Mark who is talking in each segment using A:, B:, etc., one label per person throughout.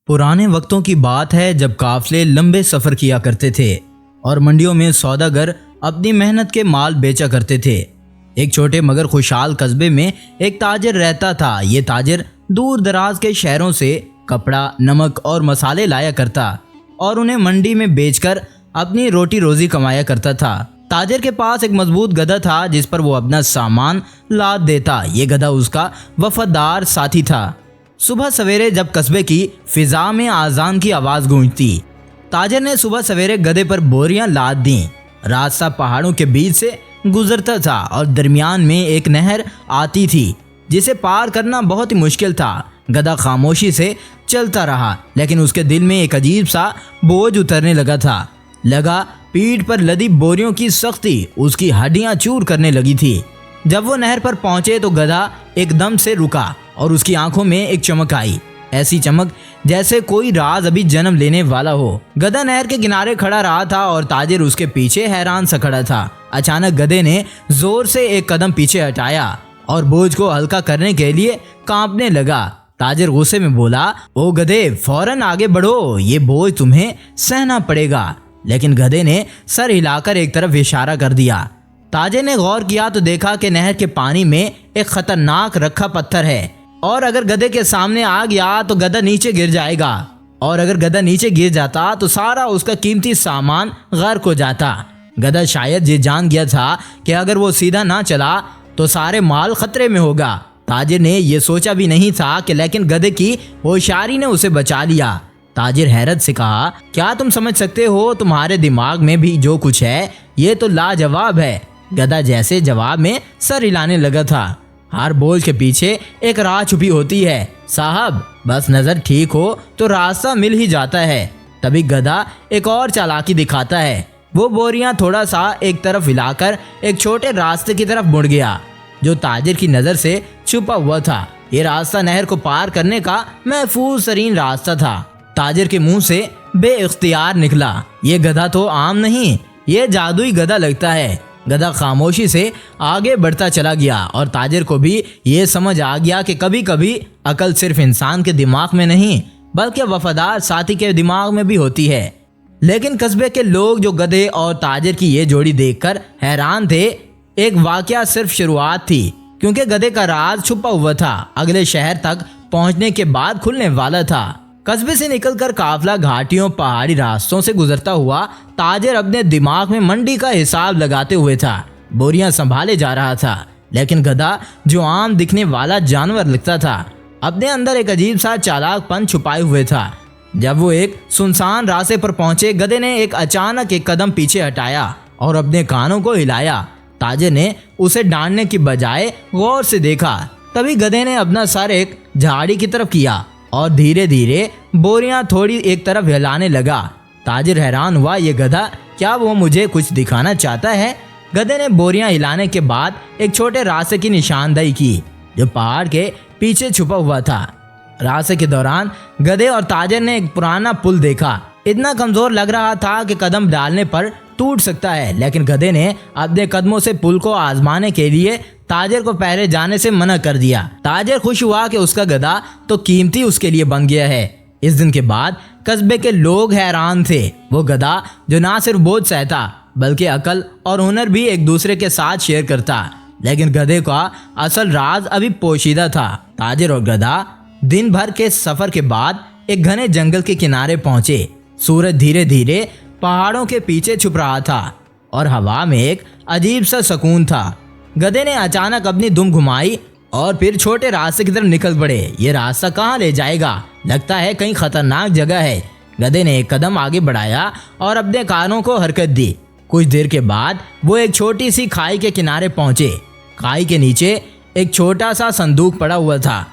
A: पुराने वक्तों की बात है जब काफले लंबे सफर किया करते थे और मंडियों में सौदागर अपनी मेहनत के माल बेचा करते थे। एक छोटे मगर खुशहाल कस्बे में एक ताजिर रहता था। ये ताजिर दूर दराज के शहरों से कपड़ा, नमक और मसाले लाया करता और उन्हें मंडी में बेचकर अपनी रोटी रोजी कमाया करता था। ताजिर के पास एक मजबूत गधा था जिस पर वो अपना सामान लाद देता। ये गधा उसका वफादार साथी था। सुबह सवेरे जब कस्बे की फिजा में आजान की आवाज़ गूंजती, ताजिर ने सुबह सवेरे गधे पर बोरियां लाद दी। रास्ता पहाड़ों के बीच से गुजरता था और दरमियान में एक नहर आती थी जिसे पार करना बहुत ही मुश्किल था। गधा खामोशी से चलता रहा, लेकिन उसके दिल में एक अजीब सा बोझ उतरने लगा पीठ पर लदी बोरियों की सख्ती उसकी हड्डियां चूर करने लगी थी। जब वो नहर पर पहुंचे तो गधा एकदम से रुका और उसकी आंखों में एक चमक आई, ऐसी चमक जैसे कोई राज अभी जन्म लेने वाला हो। गधा नहर के किनारे खड़ा रहा था और ताजिर उसके पीछे हैरान सा खड़ा था। अचानक गधे ने जोर से एक कदम पीछे हटाया और बोझ को हल्का करने के लिए कांपने लगा। ताजिर गुस्से में बोला, ओ गधे, फौरन आगे बढ़ो, ये बोझ तुम्हें सहना पड़ेगा। लेकिन गधे ने सर हिलाकर एक तरफ इशारा कर दिया। ताजिर ने गौर किया तो देखा कि नहर के पानी में एक खतरनाक रखा पत्थर है और अगर गधे के सामने आ गया तो गधा नीचे गिर जाएगा और अगर गधा नीचे गिर जाता तो सारा उसका कीमती सामान गर्क हो जाता। गधा शायद ये जान गया था कि अगर वो सीधा ना चला तो सारे माल खतरे में होगा। ताजिर ने ये सोचा भी नहीं था कि लेकिन गधे की होशियारी ने उसे बचा लिया। ताजिर हैरत से कहा, क्या तुम समझ सकते हो? तुम्हारे दिमाग में भी जो कुछ है ये तो लाजवाब है। गधा जैसे जवाब में सर हिलाने लगा था। हर बोझ के पीछे एक राह छुपी होती है साहब, बस नजर ठीक हो तो रास्ता मिल ही जाता है। तभी गधा एक और चालाकी दिखाता है। वो बोरियां थोड़ा सा एक तरफ हिलाकर एक छोटे रास्ते की तरफ मुड़ गया जो ताजिर की नजर से छुपा हुआ था। ये रास्ता नहर को पार करने का महफूज तरीन रास्ता था। ताजिर के मुंह से बेइख्तियार निकला, ये गधा तो आम नहीं, ये जादुई गधा लगता है। गधा खामोशी से आगे बढ़ता चला गया और ताजिर को भी ये समझ आ गया कि कभी कभी अकल सिर्फ इंसान के दिमाग में नहीं बल्कि वफादार साथी के दिमाग में भी होती है। लेकिन कस्बे के लोग जो गधे और ताजिर की ये जोड़ी देखकर हैरान थे, एक वाकया सिर्फ शुरुआत थी क्योंकि गधे का राज छुपा हुआ था। अगले शहर तक पहुंचने के बाद खुलने वाला था। कस्बे से निकलकर काफला घाटियों पहाड़ी रास्तों से गुजरता हुआ ताजिर अपने दिमाग में मंडी का हिसाब लगाते हुए था। बोरियां संभाले जा रहा था, लेकिन गधा जो आम दिखने वाला जानवर लगता था अपने अंदर एक अजीब सा चालाकपन छुपाए हुए था। जब वो एक सुनसान रास्ते पर पहुंचे, गधे ने अचानक एक कदम पीछे हटाया और अपने कानों को हिलाया। ताजिर ने उसे डांटने की बजाय गौर से देखा। तभी गधे ने अपना सर एक झाड़ी की तरफ किया और धीरे धीरे बोरियां थोड़ी एक तरफ हिलाने लगा। ताजिर हैरान हुआ, ये गधा, क्या वो मुझे कुछ दिखाना चाहता है? गधे ने बोरियां हिलाने के बाद एक छोटे रास्ते की निशानदेही की जो पहाड़ के पीछे छुपा हुआ था। रास्ते के दौरान गधे और ताजिर ने एक पुराना पुल देखा। इतना कमजोर लग रहा था कि कदम डालने पर टूट सकता है, लेकिन गधे ने अपने कदमों से पुल को आजमाने के लिए ताजिर को पहले जाने से मना कर दिया। ताजिर खुश हुआ कि उसका गधा तो कीमती उसके लिए बन गया है। इस दिन के बाद कस्बे के लोग हैरान थे। वो गधा जो ना सिर्फ बोझ सहता बल्कि अकल और हुनर भी एक दूसरे के साथ शेयर करता। लेकिन गधे का असल राज अभी पोशीदा था। ताजिर और गधा दिन भर के सफर के बाद एक घने जंगल के किनारे पहुंचे। सूरज धीरे धीरे पहाड़ों के पीछे छुप रहा था और हवा में एक अजीब सा सुकून था। गधे ने अचानक अपनी दुम घुमाई और फिर छोटे रास्ते की तरफ निकल पड़े। ये रास्ता कहाँ ले जाएगा? लगता है कहीं खतरनाक जगह है। गधे ने एक कदम आगे बढ़ाया और अपने कानों को हरकत दी। कुछ देर के बाद वो एक छोटी सी खाई के किनारे पहुंचे। खाई के नीचे एक छोटा सा संदूक पड़ा हुआ था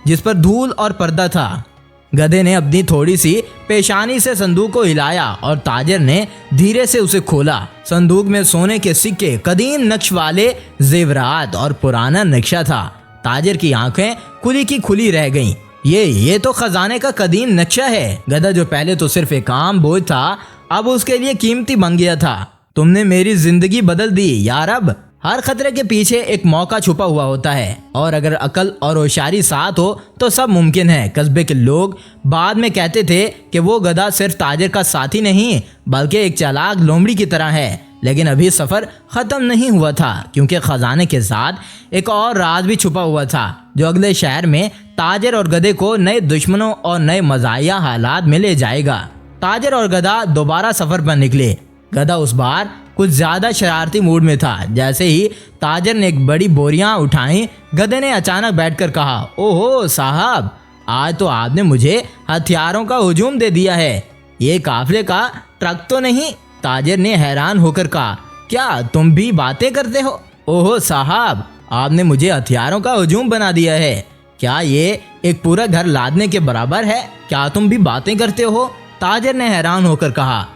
A: जिस पर धूल और पर्दा था। गधे ने अपनी थोड़ी सी पेशानी से संदूक को हिलाया और ताजिर ने धीरे से उसे खोला। संदूक में सोने के सिक्के, कदीम नक्श वाले जेवरात और पुराना नक्शा था। ताजिर की आंखें खुली की खुली रह गईं। ये तो खजाने का कदीम नक्शा है। गधा जो पहले तो सिर्फ एक आम बोझ था अब उसके लिए कीमती बन गया था। तुमने मेरी जिंदगी बदल दी यार। अब हर खतरे के पीछे एक मौका छुपा हुआ होता है और अगर अकल और होशियारी साथ हो तो सब मुमकिन है। कस्बे के लोग बाद में कहते थे कि वो गधा सिर्फ ताजिर का साथी नहीं बल्कि एक चालाक लोमड़ी की तरह है। लेकिन अभी सफ़र ख़त्म नहीं हुआ था, क्योंकि ख़जाने के साथ एक और राज भी छुपा हुआ था जो अगले शहर में ताजिर और गधे को नए दुश्मनों और नए मज़ाहिया हालात में ले जाएगा। ताजिर और गधा दोबारा सफ़र पर निकले। गधा उस बार कुछ ज़्यादा शरारती मूड में था। जैसे ही ताजिर ने एक बड़ी बोरियां उठाई, गधे ने अचानक बैठकर कहा, ओहो साहब, आज तो आपने मुझे हथियारों का हुजूम दे दिया है। ये काफिले का ट्रक तो नहीं? ताजिर ने हैरान होकर कहा, क्या तुम भी बातें करते हो? ओहो साहब, आपने मुझे हथियारों का हुजूम बना दिया है। क्या ये एक पूरा घर लादने के बराबर है? क्या तुम भी बातें करते हो? ताजिर ने हैरान होकर कहा।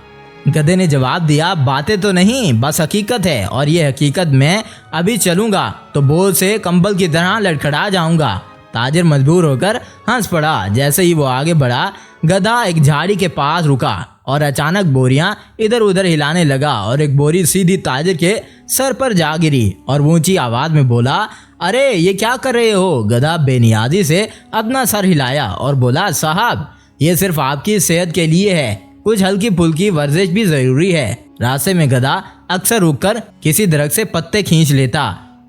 A: गधे ने जवाब दिया, बातें तो नहीं, बस हकीकत है, और ये हकीकत मैं अभी चलूंगा तो बोझ से कंबल की तरह लड़खड़ा जाऊंगा। ताजिर मजबूर होकर हंस पड़ा। जैसे ही वो आगे बढ़ा, गधा एक झाड़ी के पास रुका और अचानक बोरियां इधर उधर हिलाने लगा और एक बोरी सीधी ताजिर के सर पर जा गिरी और ऊंची आवाज में बोला, अरे ये क्या कर रहे हो? गधा बेनियाजी से अपना सर हिलाया और बोला, साहब, ये सिर्फ आपकी सेहत के लिए है, कुछ हल्की फुल्की वर्जिश भी जरूरी है। रास्ते में गधा अक्सर रुककर किसी दरख्त से पत्ते खींच लेता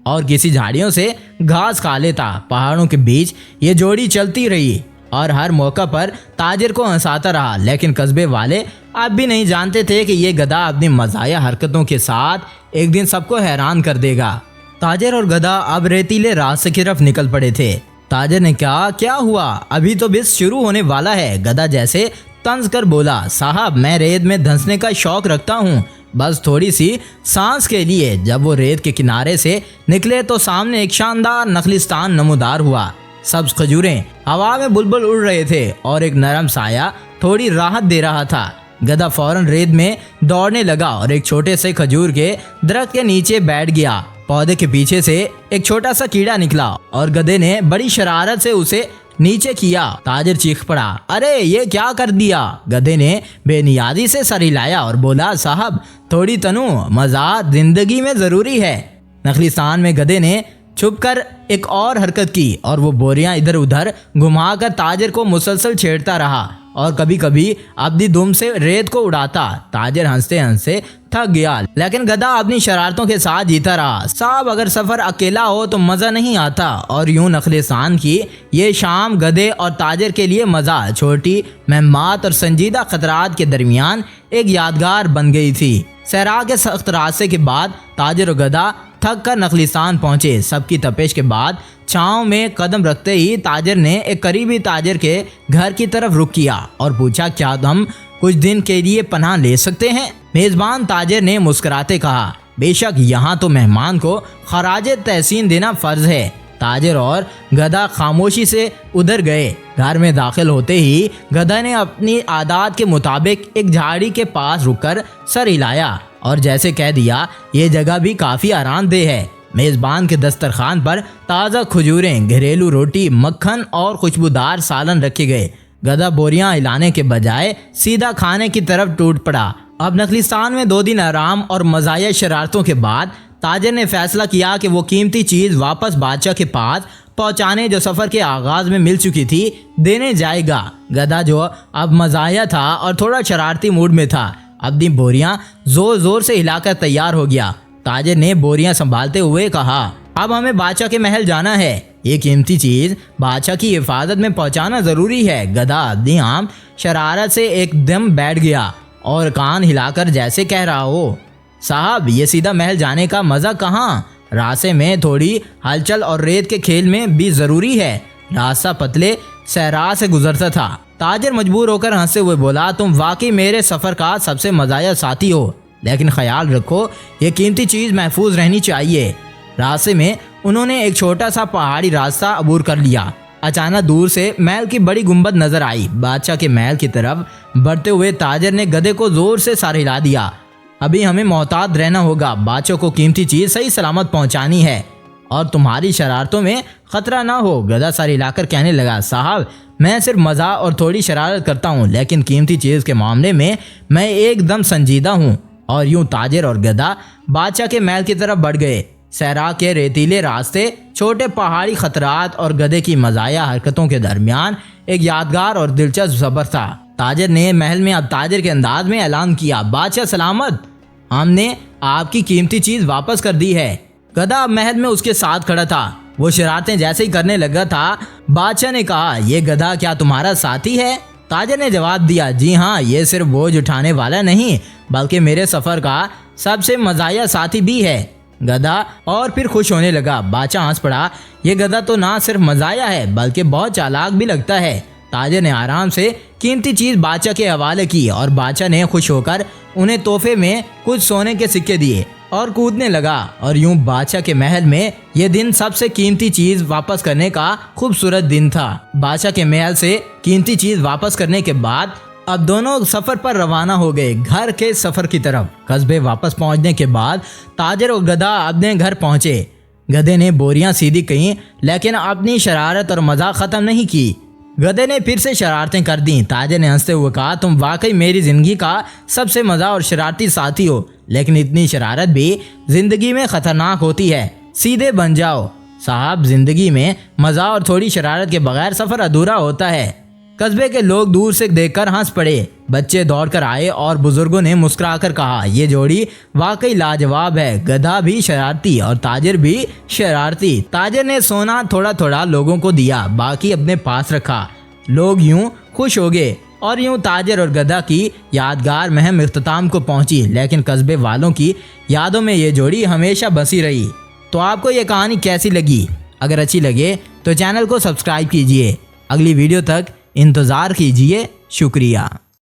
A: और किसी झाड़ियों से घास खा लेता। पहाड़ों के बीच ये जोड़ी चलती रही और हर मौका पर ताजिर को हंसाता रहा। लेकिन कस्बे वाले अब भी नहीं जानते थे कि ये गधा अपनी मज़ाहिया हरकतों के साथ एक दिन सबको हैरान कर देगा। ताजिर और गधा अब रेतीले रास्ते की तरफ निकल पड़े थे। ताजिर ने कहा, क्या हुआ? अभी तो बिस शुरू होने वाला है। गधा जैसे तंज कर बोला, साहब, मैं रेत में धंसने का शौक रखता हूँ, बस थोड़ी सी सांस के लिए। जब वो रेत के किनारे से निकले तो सामने एक शानदार नखलिस्तान नमूदार हुआ। सब्ज खजूरें हवा में बुलबुल उड़ रहे थे और एक नरम साया थोड़ी राहत दे रहा था। गधा फौरन रेत में दौड़ने लगा और एक छोटे से खजूर के दरख्त के नीचे बैठ गया। पौधे के पीछे से एक छोटा सा कीड़ा निकला और गधे ने बड़ी शरारत से उसे नीचे किया। ताजिर चीख पड़ा, अरे ये क्या कर दिया? गधे ने बेनियादी से सर हिलाया और बोला, साहब, थोड़ी तनु मजा जिंदगी में जरूरी है। नखलिस्तान में गधे ने छुपकर एक और हरकत की और वो बोरियां इधर उधर घुमाकर ताजिर को मुसलसल छेड़ता रहा और कभी कभी अपनी दुम से रेत को उड़ाता। ताजिर हंसते हंसते थक गया, लेकिन गधा अपनी शरारतों के साथ जीता रहा। साहब, अगर सफर अकेला हो तो मजा नहीं आता। और यूं नखलिस्तान की ये शाम गधे और ताजिर के लिए मजा छोटी महमात और संजीदा खतरात के दरमियान एक यादगार बन गई थी। सहरा के सख्त रास्ते के बाद ताजिर और गधा थक कर नखलिस्तान पहुंचे। सबकी तपिश के बाद छांव में कदम रखते ही ताजिर ने एक करीबी ताजिर के घर की तरफ रुख किया और पूछा, क्या हम कुछ दिन के लिए पनाह ले सकते हैं? मेजबान ताजिर ने मुस्कुराते कहा, बेशक, यहाँ तो मेहमान को खराज तहसीन देना फर्ज है। ताजिर और गधा खामोशी से उधर गए। घर में दाखिल होते ही गधा ने अपनी आदत के मुताबिक एक झाड़ी के पास रुककर सर हिलाया और जैसे कह दिया, ये जगह भी काफ़ी आरामदेह है। मेज़बान के दस्तरखान पर ताज़ा खजूरें, घरेलू रोटी, मक्खन और खुशबूदार सालन रखे गए। गधा बोरियां हिलाने के बजाय सीधा खाने की तरफ टूट पड़ा। अब नखलिस्तान में 2 दिन आराम और मज़ाहिया शरारतों के बाद ताजिर ने फैसला किया कि वो कीमती चीज़ वापस बादशाह के पास पहुंचाने जो सफ़र के आगाज़ में मिल चुकी थी देने जाएगा। गधा जो अब मज़ाहिया था और थोड़ा शरारती मूड में था, अपनी बोरियां जोर जोर से हिलाकर तैयार हो गया। ताजिर ने बोरियां संभालते हुए कहा, अब हमें बादशाह के महल जाना है। ये कीमती चीज़ बादशाह की हिफाजत में पहुंचाना ज़रूरी है। गधा अपनी आम शरारत से एकदम बैठ गया और कान हिलाकर जैसे कह रहा हो, साहब, ये सीधा महल जाने का मज़ा कहाँ? रास्ते में थोड़ी हलचल और रेत के खेल में भी ज़रूरी है। रास्ता पतले सहरा से गुजरता था। ताजिर मजबूर होकर हंसते हुए बोला, तुम वाकई मेरे सफ़र का सबसे मज़ाहिया साथी हो, लेकिन ख्याल रखो ये कीमती चीज़ महफूज रहनी चाहिए। रास्ते में उन्होंने एक छोटा सा पहाड़ी रास्ता अबूर कर लिया। अचानक दूर से महल की बड़ी गुंबद नजर आई। बादशाह के महल की तरफ बढ़ते हुए ताजिर ने गधे को जोर से सर हिला दिया। अभी हमें मोहतात रहना होगा। बादशाह को कीमती चीज़ सही सलामत पहुंचानी है और तुम्हारी शरारतों में खतरा ना हो। गधा सर हिलाकर कहने लगा, साहब, मैं सिर्फ मज़ा और थोड़ी शरारत करता हूँ, लेकिन कीमती चीज़ के मामले में मैं एकदम संजीदा हूँ। और यूं ताजिर और गधा बादशाह के महल की तरफ बढ़ गए। सहरा के रेतीले रास्ते, छोटे पहाड़ी खतरात और गधे की मज़ाया हरकतों के दरमियान एक यादगार और दिलचस्प सफर था। ताजिर ने महल में अब ताजिर के अंदाज में ऐलान किया, बादशाह सलामत, हमने आपकी कीमती चीज वापस कर दी है। गधा अब महल में उसके साथ खड़ा था। वो शरारतें जैसे ही करने लगा था, बादशाह ने कहा, ये गधा क्या तुम्हारा साथी है? ताजिर ने जवाब दिया, जी हाँ, ये सिर्फ बोझ उठाने वाला नहीं बल्कि मेरे सफर का सबसे मज़ाया साथी भी है। गधा और फिर खुश होने लगा। बादशाह हंस पड़ा, ये गधा तो ना सिर्फ मज़ाया है बल्कि बहुत चालाक भी लगता है। ताजिर ने आराम से कीमती चीज बादशाह के हवाले की और बादशाह ने खुश होकर उन्हें तोहफे में कुछ सोने के सिक्के दिए और कूदने लगा। और यूं बादशाह के महल में यह दिन सबसे कीमती चीज वापस करने का खूबसूरत दिन था। बादशाह के महल से कीमती चीज वापस करने के बाद अब दोनों सफर पर रवाना हो गए, घर के सफर की तरफ। कस्बे वापस पहुंचने के बाद ताजिर और गधा अपने घर पहुंचे। गधे ने बोरियां सीधी कहीं लेकिन अपनी शरारत और मजाक खत्म नहीं की। गधे ने फिर से शरारतें कर दी। ताजिर ने हंसते हुए कहा, तुम वाकई मेरी जिंदगी का सबसे मजा और शरारती साथी हो, लेकिन इतनी शरारत भी जिंदगी में खतरनाक होती है, सीधे बन जाओ। साहब, जिंदगी में मजा और थोड़ी शरारत के बगैर सफर अधूरा होता है। कस्बे के लोग दूर से देखकर हंस पड़े। बच्चे दौड़कर आए और बुजुर्गों ने मुस्कुराकर कहा, ये जोड़ी वाकई लाजवाब है, गधा भी शरारती और ताजिर भी शरारती। ताजिर ने सोना थोड़ा थोड़ा लोगों को दिया, बाकी अपने पास रखा। लोग यूं खुश हो गए और यूं ताजिर और गधा की यादगार महम इख्तिताम को पहुंची। लेकिन कस्बे वालों की यादों में ये जोड़ी हमेशा बसी रही। तो आपको ये कहानी कैसी लगी? अगर अच्छी लगे तो चैनल को सब्सक्राइब कीजिए। अगली वीडियो तक इंतज़ार कीजिए। शुक्रिया।